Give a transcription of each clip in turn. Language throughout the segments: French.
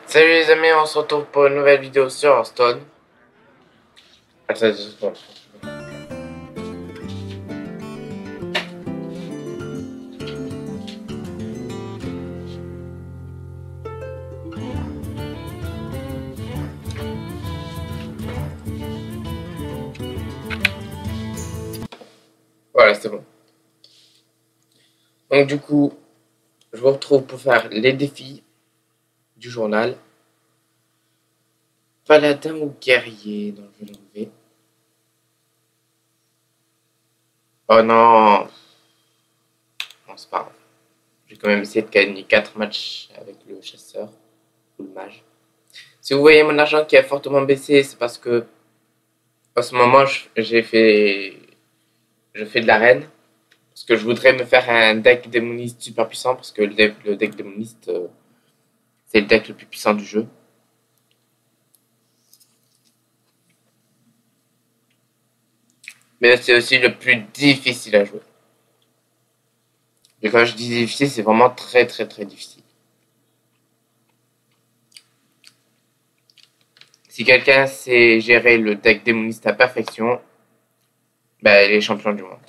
Salut les amis, on se retrouve pour une nouvelle vidéo sur Hearthstone. Attends 2 secondes. Voilà, c'est bon. Donc du coup, je vous retrouve pour faire les défis du journal. Paladin ou guerrier, donc je vais l'enlever. Oh non, non c'est pas grave. Je vais quand même essayer de gagner 4 matchs avec le chasseur ou le mage. Si vous voyez mon argent qui a fortement baissé, c'est parce que en ce moment je fais de l'arène. Parce que je voudrais me faire un deck démoniste super puissant. Parce que le deck démoniste, c'est le deck le plus puissant du jeu. Mais c'est aussi le plus difficile à jouer. Et quand je dis difficile, c'est vraiment très très très difficile. Si quelqu'un sait gérer le deck démoniste à perfection, bah, il est champion du monde.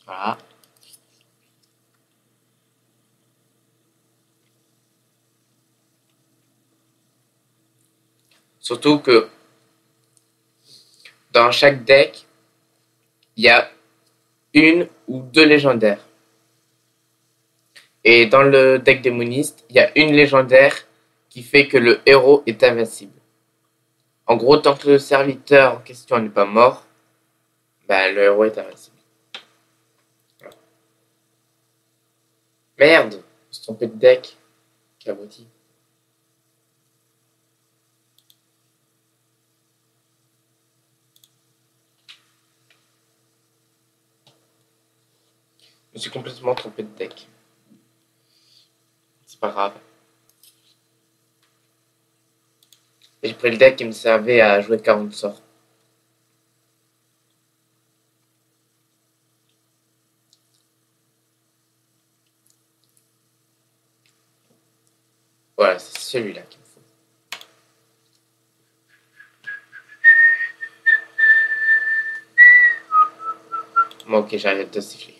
Voilà. Surtout que dans chaque deck, il y a une ou deux légendaires. Et dans le deck démoniste, il y a une légendaire qui fait que le héros est invincible. En gros, tant que le serviteur en question n'est pas mort, bah, le héros est invincible. Voilà. Merde, je me suis trompé de deck. Quel abruti. Je me suis complètement trompé de deck. C'est pas grave. J'ai pris le deck qui me servait à jouer 40 sorts. Voilà, c'est celui-là qu'il me faut. Bon, ok, j'arrête de siffler.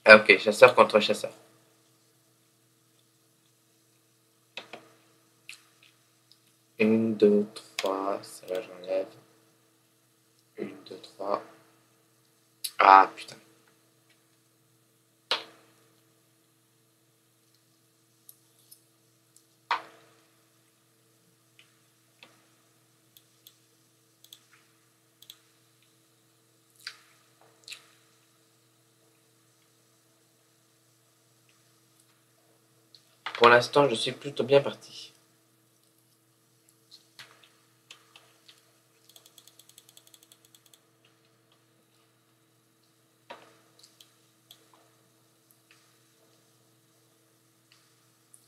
Ah, ok, chasseur contre chasseur. Une, deux, trois. Ça là, j'enlève. Une, deux, trois. Ah, putain. Pour l'instant, je suis plutôt bien parti.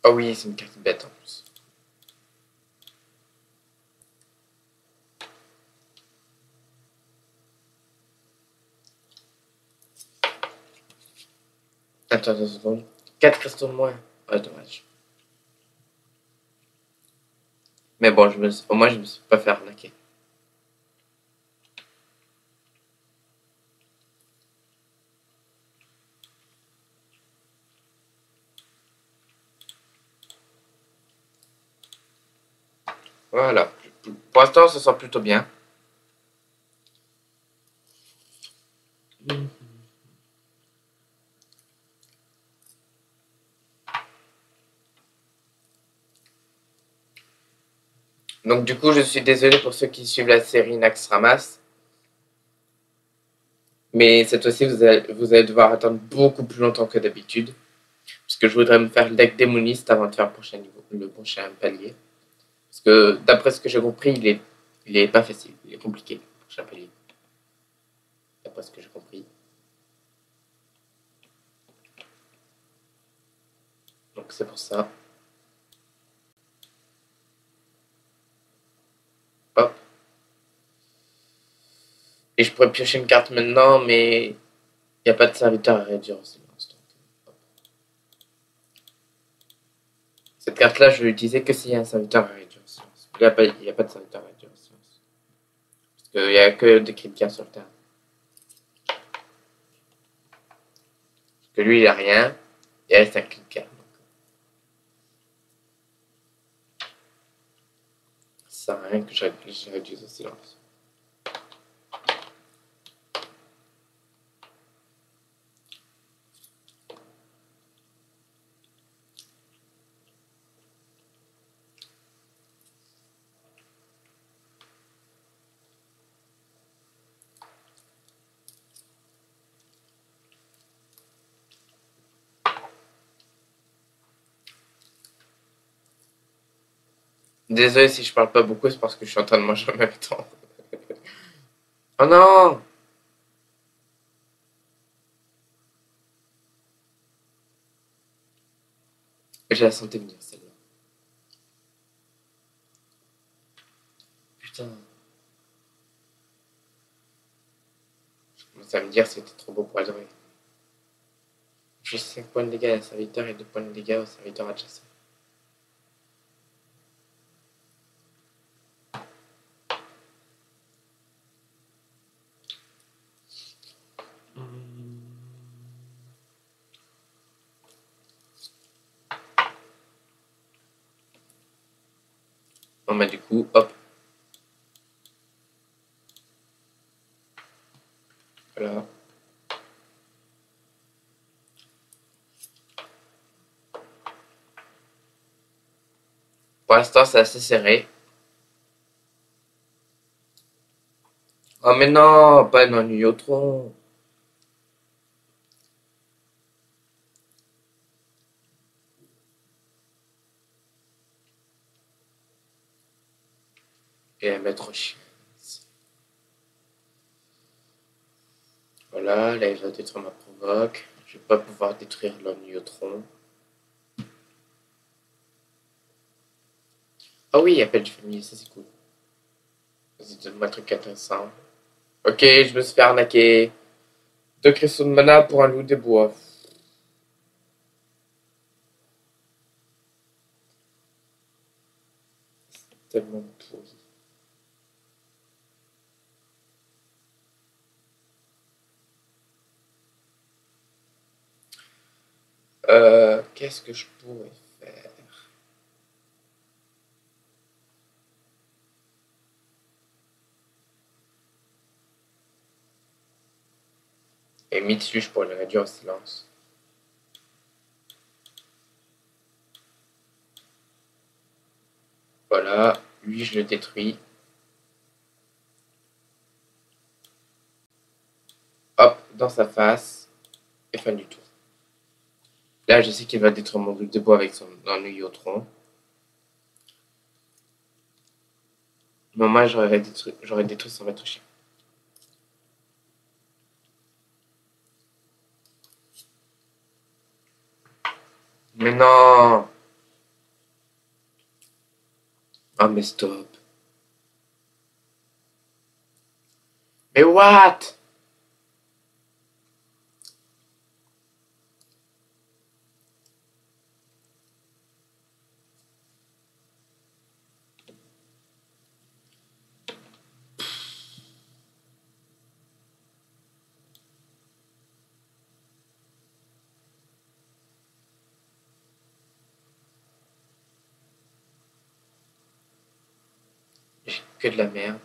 Oh oui, c'est une carte bête en plus. Attends 2 secondes. 4 cristaux de moins. Ah, dommage. Mais bon, au moins, je me suis pas fait arnaquer. Voilà. Pour l'instant, ça sent plutôt bien. Donc du coup, je suis désolé pour ceux qui suivent la série Nax Ramas. Mais cette fois-ci, vous allez devoir attendre beaucoup plus longtemps que d'habitude. Parce que je voudrais me faire le deck démoniste avant de faire le prochain niveau, le prochain palier. Parce que d'après ce que j'ai compris, il est pas facile, il est compliqué, le prochain palier. D'après ce que j'ai compris. Donc c'est pour ça. Hop. Et je pourrais piocher une carte maintenant, mais il n'y a pas de serviteur à réduire au silence. Donc, cette carte-là, je vais l'utiliser que s'il y a un serviteur à réduire au silence. Il n'y a pas de serviteur à réduire au silence. Parce qu'il n'y a que des cris de guerre sur le terrain. Parce que lui, il a rien. Et elle, c'est un cri de guerre. Ça sert à rien que je réduise au silence. Désolé si je parle pas beaucoup, c'est parce que je suis en train de manger en même temps. Oh non! J'ai la santé venir, celle-là. Putain. Je commence à me dire que c'était trop beau pour être vrai. J'ai 5 points de dégâts à la serviteur et 2 points de dégâts au serviteur adjacent. Bon bah du coup, hop. Voilà. Pour l'instant, c'est assez serré. Oh mais non, pas un ennui au tronc. Et à mettre au chien. Voilà, là il va détruire ma provoque. Je vais pas pouvoir détruire l'ennui au tronc. Ah oui, appel du familier, ça c'est cool. Vas-y, donne-moi un truc intéressant. Ok, je me suis fait arnaquer. 2 cristaux de mana pour un loup des bois. Tellement pourri. Qu'est-ce que je pourrais faire? Et Mitsu, je pourrais le réduire au silence. Voilà, lui je le détruis. Hop, dans sa face. Et fin du tour. Là, je sais qu'il va détruire mon truc de bois avec son ennui au tronc. Mais moi, j'aurais détruit son maître chien. Mais non! Ah, mais stop. Mais what? J'ai que de la merde.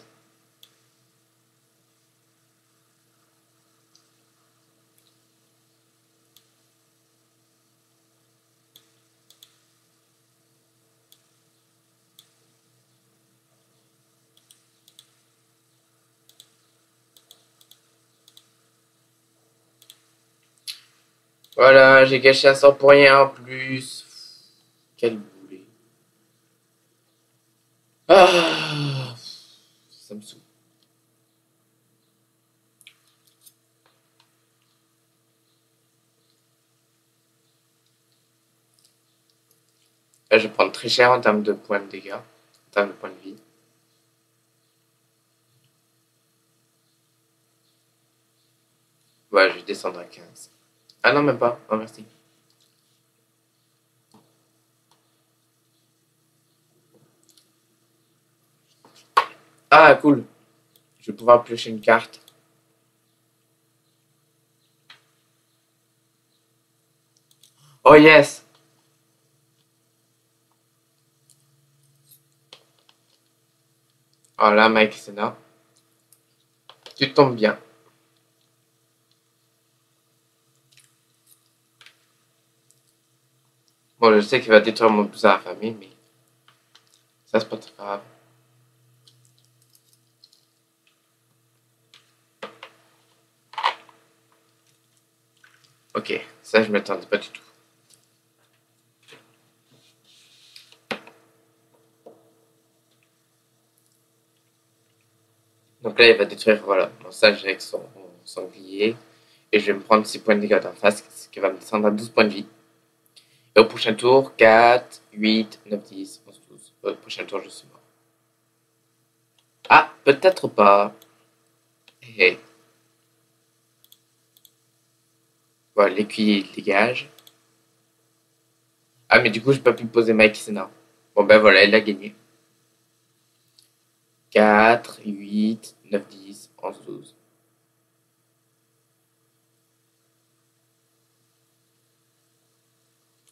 Voilà, j'ai gâché un sort pour rien en plus. Quel boulet. Ah, ça me saoule. Là, je vais prendre très cher en termes de points de dégâts, en termes de points de vie. Voilà, je vais descendre à 15. Ah non, même pas. Oh, merci. Ah, cool. Je vais pouvoir piocher une carte. Oh yes. Oh là, Mike Senna. Tu tombes bien. Bon, je sais qu'il va détruire mon cousin à la famille, mais ça, c'est pas très grave. Ok, ça, je m'attendais pas du tout. Donc là, il va détruire, voilà, mon sage avec son sanglier. Et je vais me prendre 6 points de dégâts d'en face, ce qui va me descendre à 12 points de vie. Et au prochain tour, 4, 8, 9, 10, 11, 12. Au prochain tour, je suis mort. Ah, peut-être pas. Hey. Voilà, l'écuyer, il dégage. Ah, mais du coup, j'ai pas pu poser Mike Senna. Bon, ben voilà, il a gagné. 4, 8, 9, 10, 11, 12.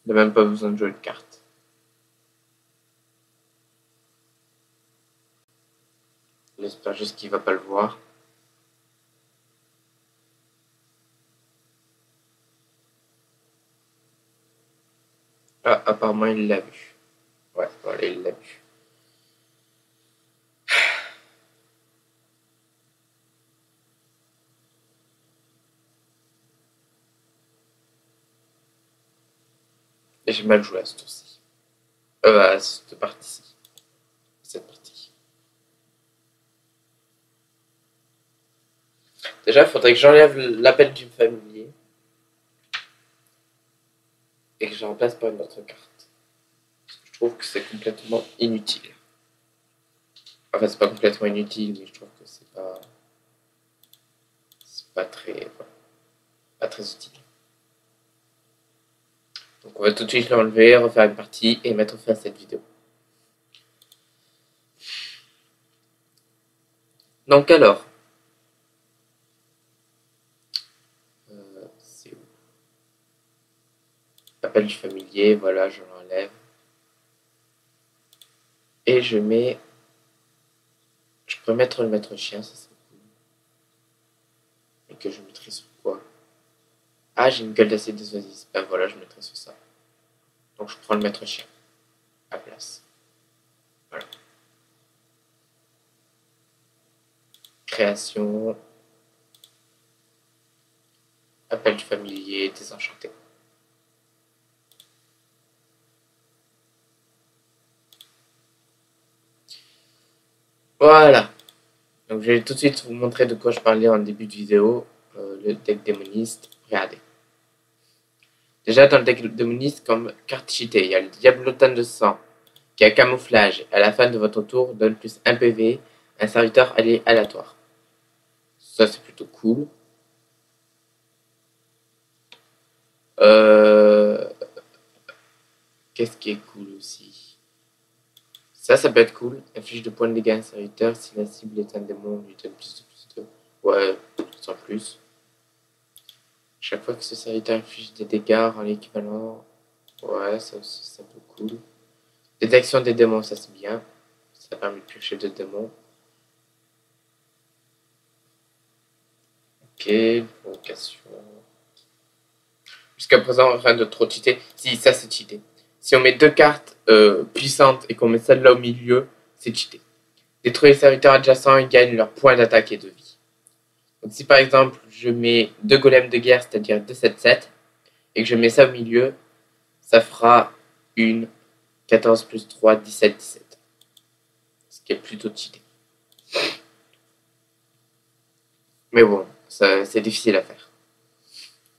Il n'a même pas besoin de jouer de carte. J'espère juste qu'il va pas le voir. Ah, apparemment, il l'a vu. Ouais, voilà, il l'a vu. Et j'ai mal joué à ce tour-ci. À cette partie-ci. Cette partie. Déjà, il faudrait que j'enlève l'appel du familier. Et que je remplace par une autre carte. Parce que je trouve que c'est complètement inutile. Enfin, c'est pas complètement inutile, mais je trouve que c'est pas très, voilà, pas très utile. Donc on va tout de suite l'enlever, refaire une partie et mettre fin à cette vidéo. Donc alors, c'est où? Appel du familier, voilà, je l'enlève. Et je mets... Je pourrais mettre le maître chien, ça c'est cool. Et que je mettrai sur quoi? Ah, j'ai une gueule d'acier des oasis. Ben voilà, je mettrai sur ça. Donc je prends le maître chien à place. Voilà. Création. Appel du familier, désenchanté. Voilà. Donc je vais tout de suite vous montrer de quoi je parlais en début de vidéo. Le deck démoniste. Regardez. Déjà dans le deck démoniste, comme carte cheatée, il y a le Diablotin de sang qui a camouflage. À la fin de votre tour, donne plus 1 PV à un serviteur allié aléatoire. Ça c'est plutôt cool. Qu'est-ce qui est cool aussi? Ça peut être cool. Inflige de points de dégâts à un serviteur si la cible est un démon, lui donne plus de. Ouais, sans plus. Chaque fois que ce serviteur inflige des dégâts en l'équivalent. Ouais, ça aussi c'est un peu cool. Détection des démons, ça c'est bien. Ça permet de piocher deux démons. Ok, provocation. Jusqu'à présent, rien de trop cheaté. Si, ça c'est cheaté. Si on met deux cartes puissantes et qu'on met celle-là au milieu, c'est cheaté. Détruire les serviteurs adjacents, ils gagnent leurs points d'attaque et de vie. Donc si par exemple je mets deux golems de guerre, c'est-à-dire 2-7-7, et que je mets ça au milieu, ça fera une 14 plus 3, 17, 17. Ce qui est plutôt cheaté. Mais bon, c'est difficile à faire.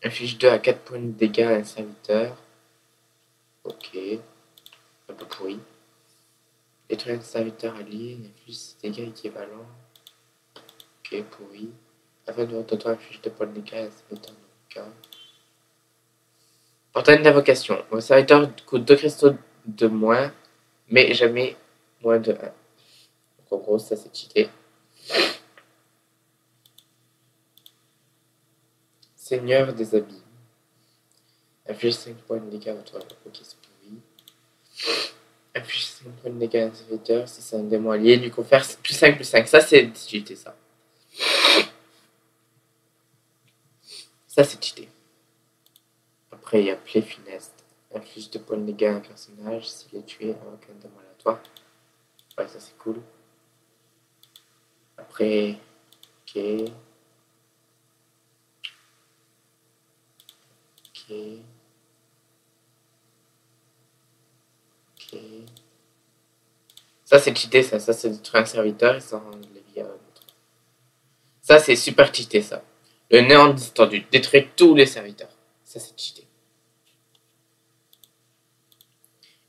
Inflige 2 à 4 points de dégâts à un serviteur. Ok. Un peu pourri. Détruire un serviteur allié, inflige des dégâts équivalents. Ok, pourri. Afin de votre tour, inflige 2 points de dégâts à un serviteur dans le cas. Portail d'invocation. Vos serviteurs coûtent 2 cristaux de moins, mais jamais moins de 1. Donc en gros, ça c'est cheaté. Seigneur des habits. Inflige 5 points de dégâts à votre... Ok, c'est pourri. Inflige 5 points de dégâts à un serviteur. Si c'est un démon allié, lui confère plus 5 plus 5. Ça c'est cheaté, ça. Ça c'est cheaté. Après, il y a Play Finesse. Inflige 2 points de dégâts à un personnage s'il est tué avec un démon aléatoire. Ouais, ça c'est cool. Après, ok. Ok. Ok. Ça c'est cheaté, ça c'est détruire un serviteur et ça rend la vie à un autre. Ça c'est super cheaté, ça. Le néant distendu, détruire tous les serviteurs. Ça c'est cheaté.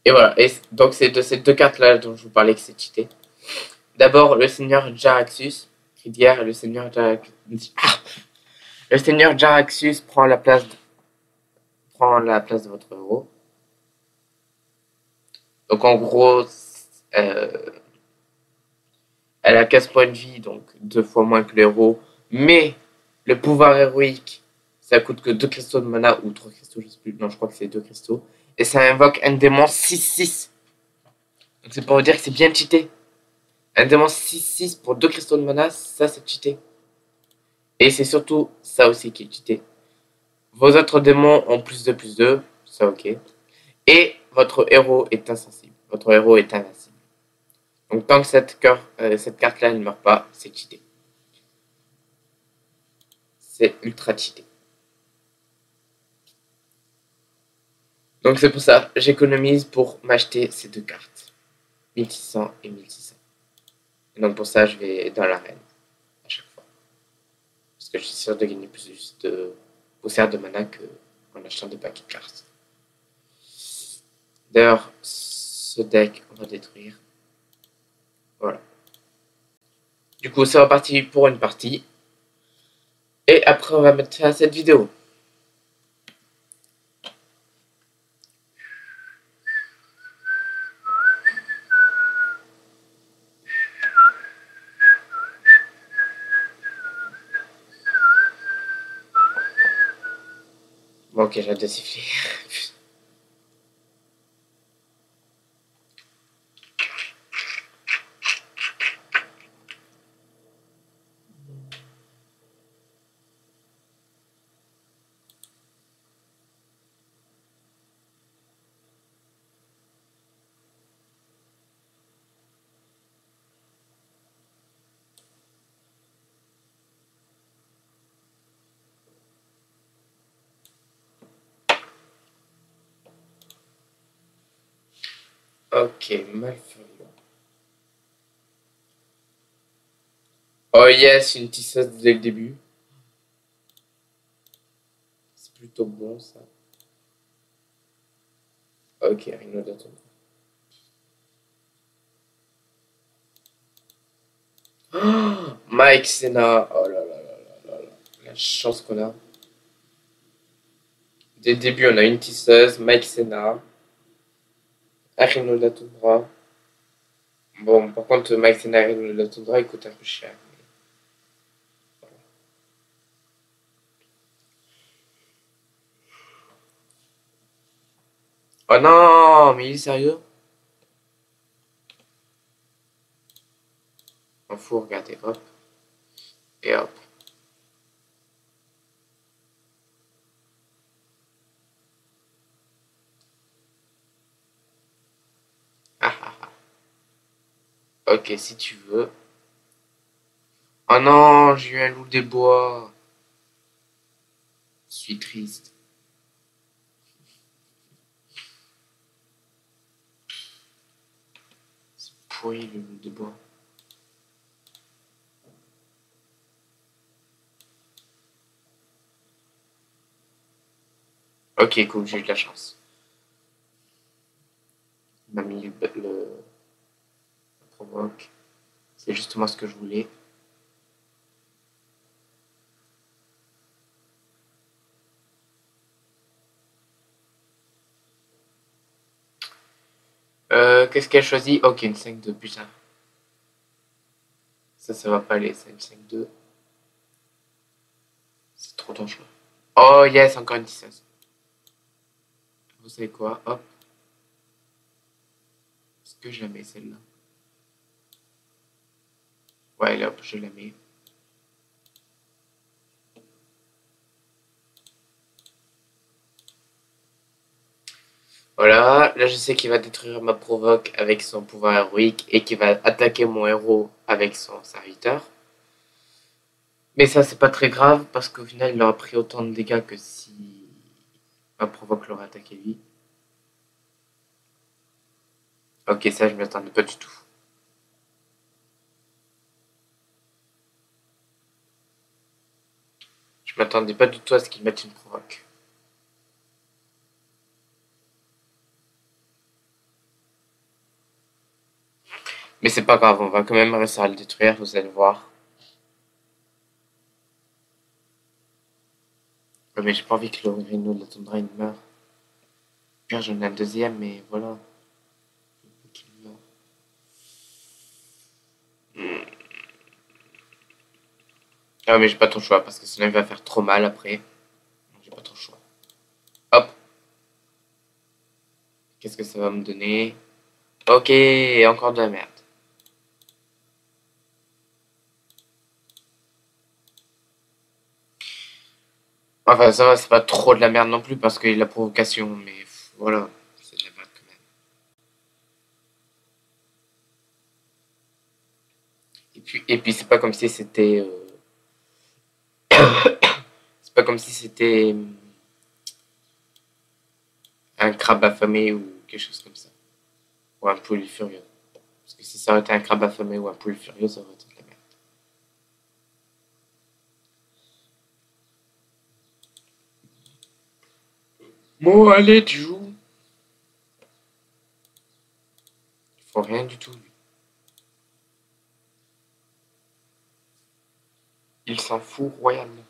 Et voilà, et donc c'est de ces deux cartes là dont je vous parlais que c'est cheaté. D'abord le seigneur Jaraxxus, cri d'hier, et le seigneur Jaraxxus. Le seigneur Jaraxxus prend la place de votre héros. Donc en gros, elle a 15 points de vie, donc 2 fois moins que le héros. Mais le pouvoir héroïque, ça coûte que 2 cristaux de mana, ou 3 cristaux, je sais plus. Non, je crois que c'est 2 cristaux. Et ça invoque un démon 6-6. Donc c'est pour vous dire que c'est bien cheaté. Un démon 6-6 pour 2 cristaux de mana, ça c'est cheaté. Et c'est surtout ça aussi qui est cheaté. Vos autres démons ont plus 2, ça ok. Et votre héros est insensible. Votre héros est invincible. Donc tant que cette carte-là ne meurt pas, c'est cheaté. C'est ultra cheaté. Donc c'est pour ça, j'économise pour m'acheter ces deux cartes. 1600 et 1600. Et donc pour ça, je vais dans l'arène à chaque fois. Parce que je suis sûr de gagner plus de poussière de mana qu'en achetant des paquets de cartes. D'ailleurs, ce deck, on va détruire. Voilà. Du coup, c'est reparti pour une partie. Et après, on va mettre fin à cette vidéo. Bon, ok, j'ai hâte de siffler. Ok, Malfurion. Oh yes, une tisseuse dès le début. C'est plutôt bon ça. Ok, Rhino d'Atom. Oh, Mike Senna. Oh là là là là là là. La chance qu'on a. Dès le début, on a une tisseuse, Mike Senna, un Rhino d'Atom. Bon, par contre, Mike Senna et Rhino d'Atom, il coûte un peu cher. Oh non, mais il est sérieux? On fout, regardez, hop. Et hop. Ah ah ah. Ok, si tu veux. Oh non, j'ai eu un loup des bois. Je suis triste. pourri le des bois. Ok, cool, j'ai eu de la chance. Il m'a mis le provoque. C'est justement ce que je voulais. Qu'est-ce qu'elle choisit? Ok, une 5-2, putain. Ça va pas aller, c'est une 5-2. C'est trop dangereux. Oh yes, encore une 16. Vous savez quoi? Hop. Est-ce que je la mets celle-là? Ouais, là, hop, je la mets. Voilà, là je sais qu'il va détruire ma provoque avec son pouvoir héroïque et qu'il va attaquer mon héros avec son serviteur. Mais ça c'est pas très grave parce qu'au final il aura pris autant de dégâts que si ma provoque l'aurait attaqué lui. Ok, ça je m'y attendais pas du tout. Je m'attendais pas du tout à ce qu'il mette une provoque. Mais c'est pas grave, on va quand même réussir à le détruire, vous allez voir. Ouais, mais j'ai pas envie que le Rhino de la toundra il meure. Pire, j'en ai un deuxième, mais voilà. Qu'il meure. Ah, mais j'ai pas ton choix parce que sinon il va faire trop mal après. J'ai pas ton choix. Hop, qu'est-ce que ça va me donner? Ok, encore de la merde. Enfin, ça va, c'est pas trop de la merde non plus parce qu'il a la provocation, mais voilà, c'est de la merde quand même. Et puis c'est pas comme si c'était. C'est pas comme si c'était un crabe affamé ou quelque chose comme ça. Ou un poulet furieux. Parce que si ça aurait été un crabe affamé ou un poulet furieux, ça aurait été de la merde. Bon, allez, tu joues. Il faut rien du tout. Il s'en fout royalement.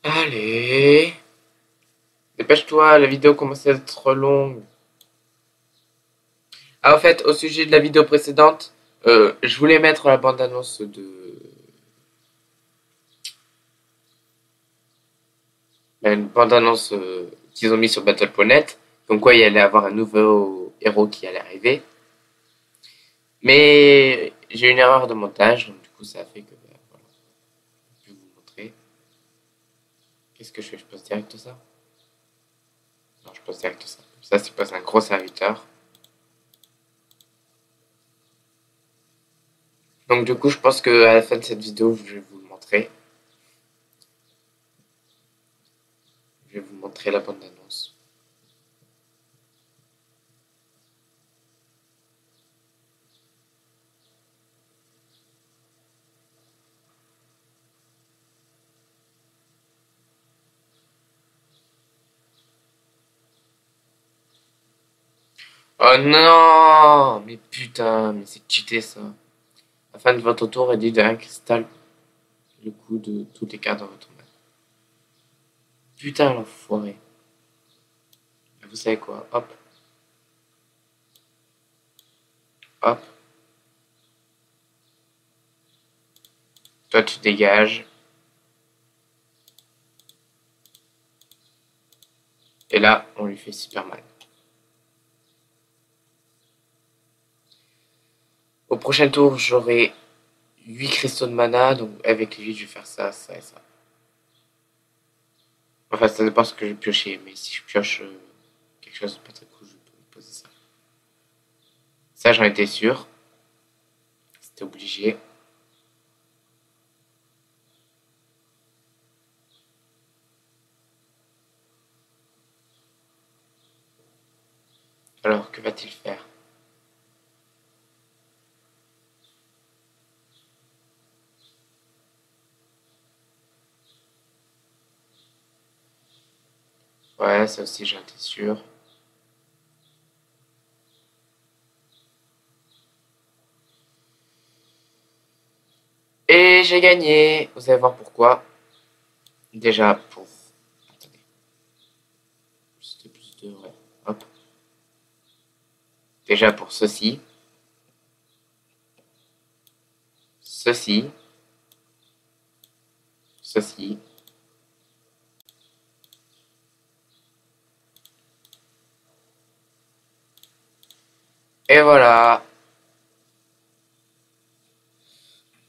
Allez. Dépêche-toi, la vidéo commence à être longue. Ah, en fait, au sujet de la vidéo précédente, je voulais mettre la bande-annonce une bande-annonce qu'ils ont mis sur Battle.net, comme quoi il y allait avoir un nouveau héros qui allait arriver. Mais j'ai une erreur de montage, donc du coup ça a fait que voilà, je vais vous montrer. Qu'est-ce que je fais? Je passe direct ça? Non, je passe direct ça. Ça, c'est pas un gros serviteur. Donc du coup, je pense que à la fin de cette vidéo, je vais vous le montrer. Je vais vous montrer la bande-annonce. Oh non! Mais putain, mais c'est cheaté ça. À la fin de votre tour, réduit d'un cristal le coût de toutes les cartes dans votre main. Putain, l'enfoiré. Vous savez quoi? Hop, hop. Toi, tu dégages. Et là, on lui fait super mal. Au prochain tour, j'aurai 8 cristaux de mana. Donc, avec lui, je vais faire ça, ça et ça. Enfin, ça dépend ce que je vais piocher. Mais si je pioche quelque chose de pas très cool, je peux poser ça. Ça, j'en étais sûr. C'était obligé. Alors, que va-t-il faire? Ouais, ça aussi, j'en étais sûr. Et j'ai gagné. Vous allez voir pourquoi. Déjà, pour... Attendez. C'était plus de... Ouais. Hop. Déjà pour ceci. Ceci. Ceci. Et voilà.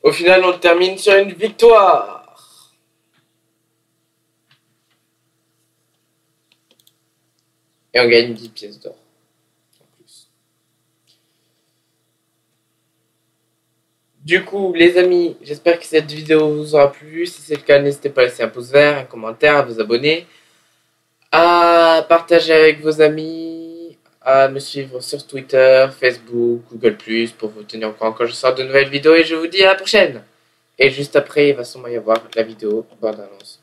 Au final, on termine sur une victoire. Et on gagne 10 pièces d'or. En plus. Du coup, les amis, j'espère que cette vidéo vous aura plu. Si c'est le cas, n'hésitez pas à laisser un pouce vert, un commentaire, à vous abonner, à partager avec vos amis, à me suivre sur Twitter, Facebook, Google+, pour vous tenir au courant quand je sors de nouvelles vidéos. Et je vous dis à la prochaine. Et juste après, il va sûrement y avoir la vidéo bande-annonce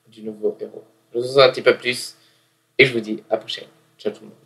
du nouveau héros. Je vous en dis un petit peu plus. Et je vous dis à la prochaine. Ciao tout le monde.